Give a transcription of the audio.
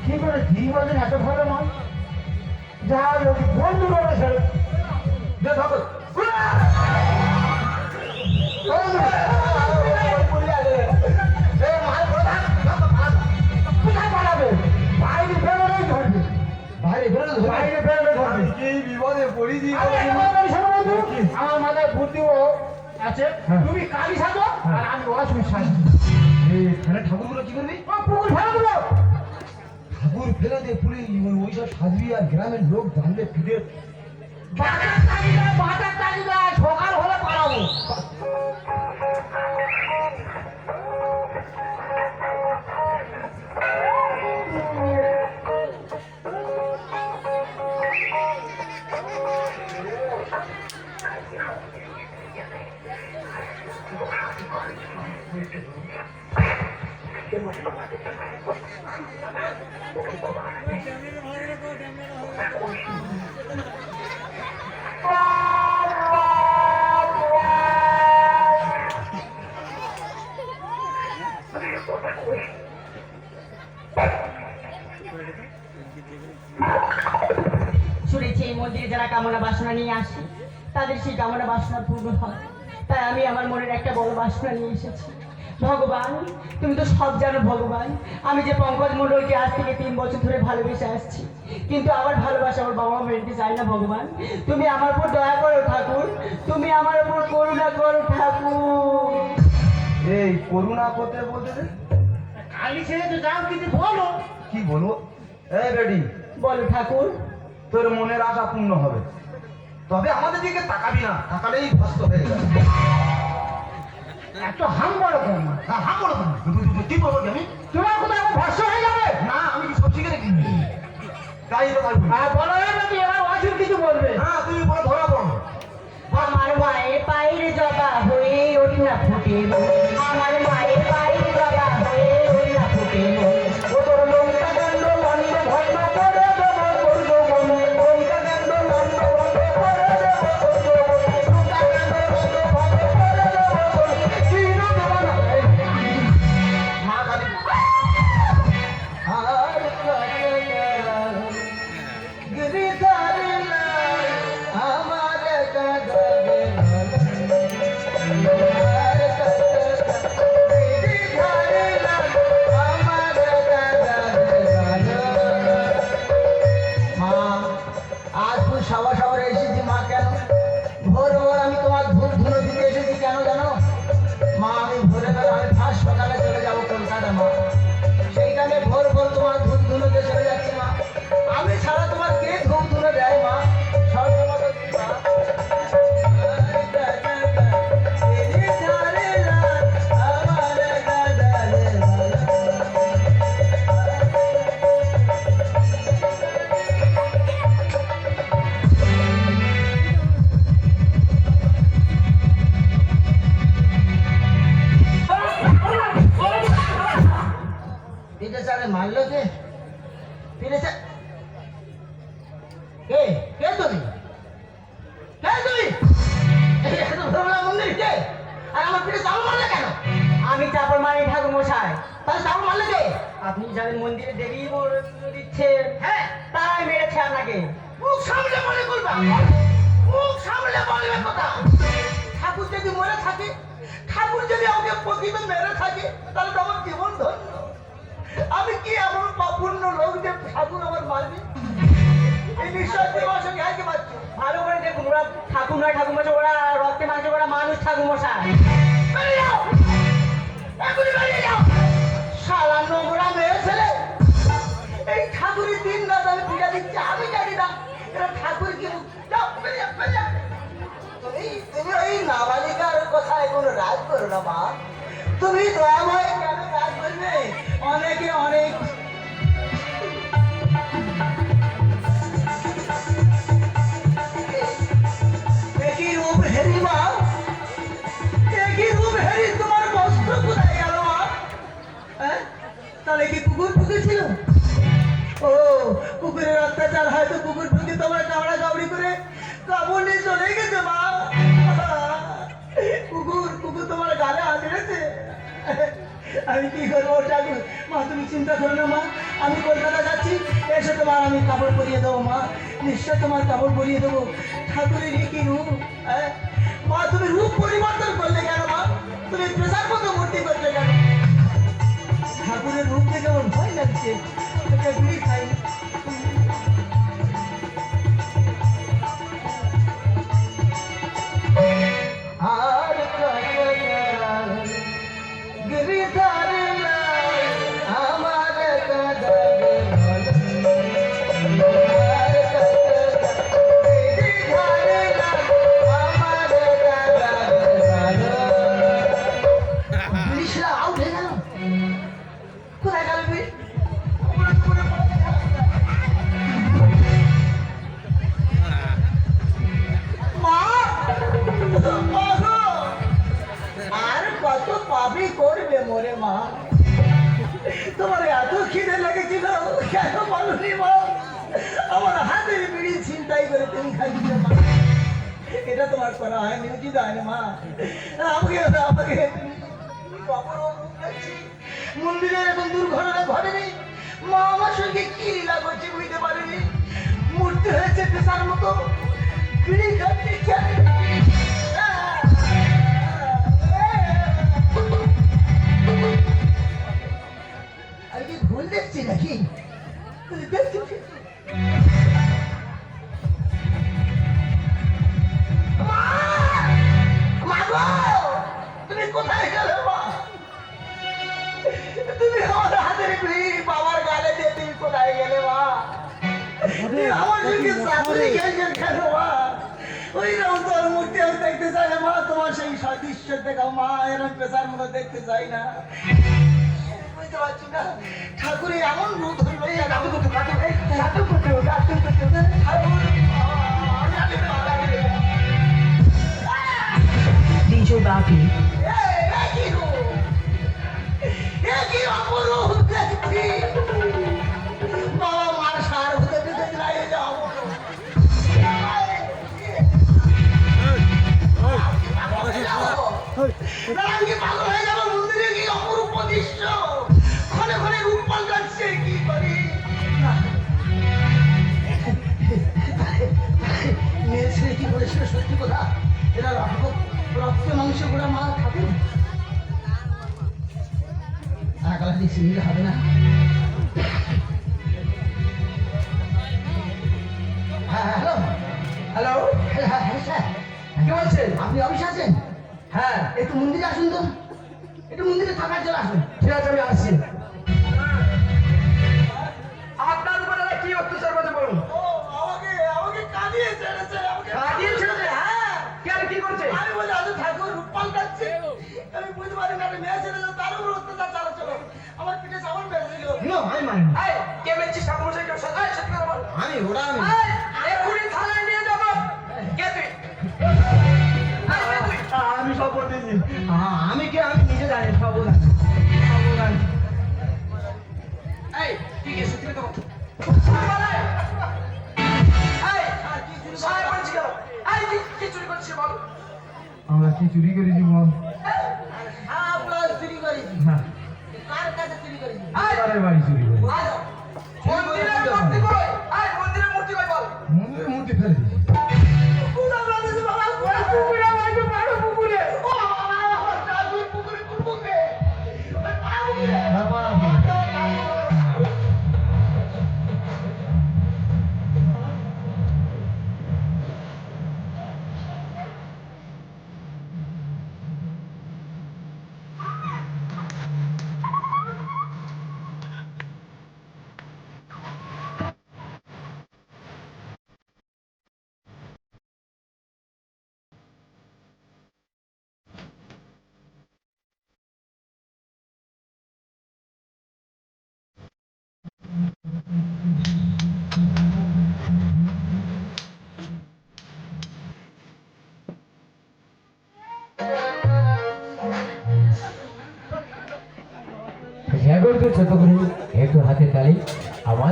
কি করে জীবনের এত ভালো নয় যা বন্ধু রয়েছে আমার মাথায় বুদ্ধিও আছে তুমি কালি সাজো আর আমি অসুবিধা সাজো এখানে ঠাকুরগুলো কি করবি? পুকুর ফেলে দেবো ঠাকুর ফেলে দিয়ে পুরি ওইসব সাজবি আর গ্রামের লোক জানলে ফিরে বাটার তালিকা সকাল হলে পালাবো শুনেছি এই মন্দিরে যারা কামনা বাসনা নিয়ে আসে তাদের সেই কামনা বাসনা পূর্ণ হয়, তাই আমি আমার মনের একটা বড় বাসনা নিয়ে এসেছি। ভগবান, তুমি তো সব জানো ভগবান, আমি যে পঙ্কজ মণ্ডলকে আজ থেকে 3 বছর ধরে ভালোবেসে আসছি, কিন্তু আমার ভালোবাসা আমার বাবা মা মেনতে চায় না। ভগবান, তুমি আমার উপর দয়া করো ঠাকুর, তুমি আমার উপর করুণা করো ঠাকুর। এই করুণা করতে বলতে দে। কালি ছেড়ে তো যাও কিন্তু বলো কি বলবো? এই বেডি, বলো ঠাকুর। তোর মনের আশা পূর্ণ হবে, তবে আমাদের দিকে তাকাবি না, তাকালেই ভস্ত হয়ে যাবে। এত হাম বড় কেন হ্যাঁ বলো কি বলবো আমি? তোমার কোথাও আমার ভস্য হয়ে যাবে না, আমি কি সব শিখে রেখি? তাই তো পারবো না। আর বলো নাকি এবার অসুখ কিছু বলবে হ্যাঁ, তুমি বলো, ধরা পড়ো। আমার মায়ের পায়ের জবা হয়ে ওঠে না ফুটে, আমার মায়ের পায়ের জবা হয়ে ওঠে না ফুটে, ও তোর লঙ্কা দণ্ড মন্দ ভন্ড করে দেব করব মনে, লঙ্কা দণ্ড মন্দ ভন্ড করে দেব করব মনে, লঙ্কা দণ্ড মন্দ ভন্ড করে দেব করব, কি না দেব না মা কালী আর গিরিধার লাল আমার কাঁদবে সবার সবার এসেছি মা, কেন ভোর ভোর আমি তোমার ধূপ ধুলো দিতে এসেছি কেন জানো মা? আমি ভোরে বেলা আমি ফার্স্ট সকালে চলে যাবো কলকাতা মা, সেইখানে ভোর ভোর তোমার ধূপ ধুলোতে চলে যাচ্ছি মা। আমি ছাড়া তোমার কে ধূপ ধুলো দেয় মা? সব তোমাকে দিই মা। মারলো কে? ফিরেছে কে? কে তুমি? কে তুমি? মন্দির কে? আর আমার পিঠে চাপড় মারলে কেন? আমি চাপড় মারি ঠাকুর মশাই, তাহলে চাপড় মারলে কে? আপনি যাদের মন্দিরে দেবী দিচ্ছে, হ্যাঁ তারাই মেরেছে আপনাকে। মুখ সামলে মনে করবা, মুখ সামলে বলবে কথা। ঠাকুর যদি মরে থাকে, ঠাকুর যদি আমাকে প্রকৃত মেরে থাকে, তাহলে তো আমার জীবন ধন্য। আমি কি এমন পাপূর্ণ লোক যে ঠাকুর আমার মারবে? এই নিশ্চয় ভালো করে দেখুন, ওরা ঠাকুর নয় ঠাকুর মশাই, ওরা রক্তে মাংসে ওরা মানুষ ঠাকুর মশাই। শালা নোংরা মেয়ে ছেলে, এই ঠাকুরের দিন রাত আমি পূজা দিচ্ছি, আমি জানি না এরা ঠাকুর কি। তুমি ওই নাবালিকার কথায় কোনো রাগ করো না মা, তুমি দয়াময় কেন রাগ করবে? অনেকে অনেক একই রূপ হেরি মা, একই রূপ হেরি তোমার বস্ত্র কোথায় গেল মা? তাহলে কি কুকুর ঢুকেছিল? ও কুকুরের অত্যাচার, হয়তো কুকুর ঢুকে তোমার কামড়া কামড়ি করে কামড় নিয়ে চলে গেছে মা। কুকুর কুকুর তোমার গালে হাত রেখেছে, আমি কি করবো ঠাকুর? মা তুমি চিন্তা করো না মা, আমি কলকাতা যাচ্ছি, এসে তোমার আমি কাপড় পরিয়ে দেবো মা, নিশ্চয় তোমার কাপড় পরিয়ে দেবো। ঠাকুরের কি রূপ, হ্যাঁ? মা তুমি রূপ পরিবর্তন করলে কেন মা? তুমি প্রেসার মতো ভর্তি করলে কেন? ঠাকুরের রূপ দেখে আমার ভয় লাগছে, একটা বিড়ি খাই। আর গিরিধার আমার আউট হয়ে গেল। কোথায় গেল তুই? মা আর কত পাবি করবে মোরে মা? তোমার এত খিদে লেগেছিল কেন বলনি মা? আমার হাতের বিড়ি ছিনতাই করে তুমি খাইছো মা, এটা তোমার করা হয়নি, উচিত হয়নি মা। আমাকে আমাকে মন্দিরে এখন দুর্ঘটনা ঘটেনি, মা আমার সঙ্গে কি লীলা করছে বুঝতে পারিনি। মূর্তি হয়েছে পেশার মতো, বিড়ি খাচ্ছি খেয়ে। আমি কি ভুল দেখছি নাকি? দেখছি তুমি কোথায় গেলে মা? তুমি আমার হাতের বিড়ি বাবার গালে দিয়ে তুমি কোথায় গেলে মা? আমার সঙ্গে শাশুড়ি গেছেন কেন মা? ওই রকম তোর মূর্তি আমি দেখতে চাই না মা, তোমার সেই দৃশ্য দেখাও মা, এরকম পেশার মতো দেখতে চাই না। বুঝতে পারছি না ঠাকুরের এমন রূপ ধরবে। DJ Bapi. বাবা মার সার হতে পেতে লাগে যাও। আমি পাগল হয়ে যাবো, মন্দিরে কি অপরূপ দৃশ্য, ক্ষণে ক্ষণে রূপ পাল্টাচ্ছে, কি করি? মেয়ের ছেলে কি বলেছিল সত্যি কথা? এরা রক্ত মাংস গোড়া মা খাবে আগালা দিচ্ছি, নিলে হবে না। হ্যাঁ হ্যালো হ্যালো, হ্যাঁ হ্যাঁ স্যার, কে বলছেন? আপনি অফিসে আছেন? হ্যাঁ, একটু মন্দিরে আসুন তো, একটু মন্দিরে থাকার জন্য আসুন। ঠিক আছে, আমি আসছি। আপনার উপরে কি অত্যাচার করতে বলুন? আমাকে কাঁদিয়ে ছেড়েছে, কাঁদিয়ে ছেড়েছে? হ্যাঁ। কেন, কি করছে? আমি বলি আজ ঠাকুর রূপ পাল্টাচ্ছে, আমি বুঝতে পারি না, মেয়ে ছেলে তার উপর অত্যাচার চালাচ্ছিল, আমার পিঠে সাবান বেড়ে গেল। আমি মানি। এই, কে বলছিস ঠাকুর মশাই? কেউ সত্যি সত্যি কথা বল। আমি ওরা আমি এই, এক্ষুনি থানায় নিয়ে যাবো। কে তুই? এই, কে তুই? আমি সব বলতেছি। আমি কে আমি নিজে জানি, সব জানি। এই, তুই কি সত্যি কথা বল? এই, সাহেব বলছি কেন? এই, কি চুরি করছিস বল? আমরা কি চুরি করেছি বল? আপনার চুরি করেছি, হ্যাঁ, কার কাছে চুরি করেছি? এবারে বাড়ি চুরি করেছি। মন্দিরের মূর্তি কই? এই, মন্দিরের মূর্তি কই বল? মন্দিরে মূর্তি ফেলে দিয়েছি। পুরা বানাতে বাবা, পুরা পুকুরে আমাকে পাড়ো পুকুরে। ও বাবা, আমার ঠাকুর পুকুরে পুকুরে। ওই পাড়ো পুকুরে। হ্যাঁ, পাড়া পুকুরে। ছোট করে একটু হাতে তালি। আমার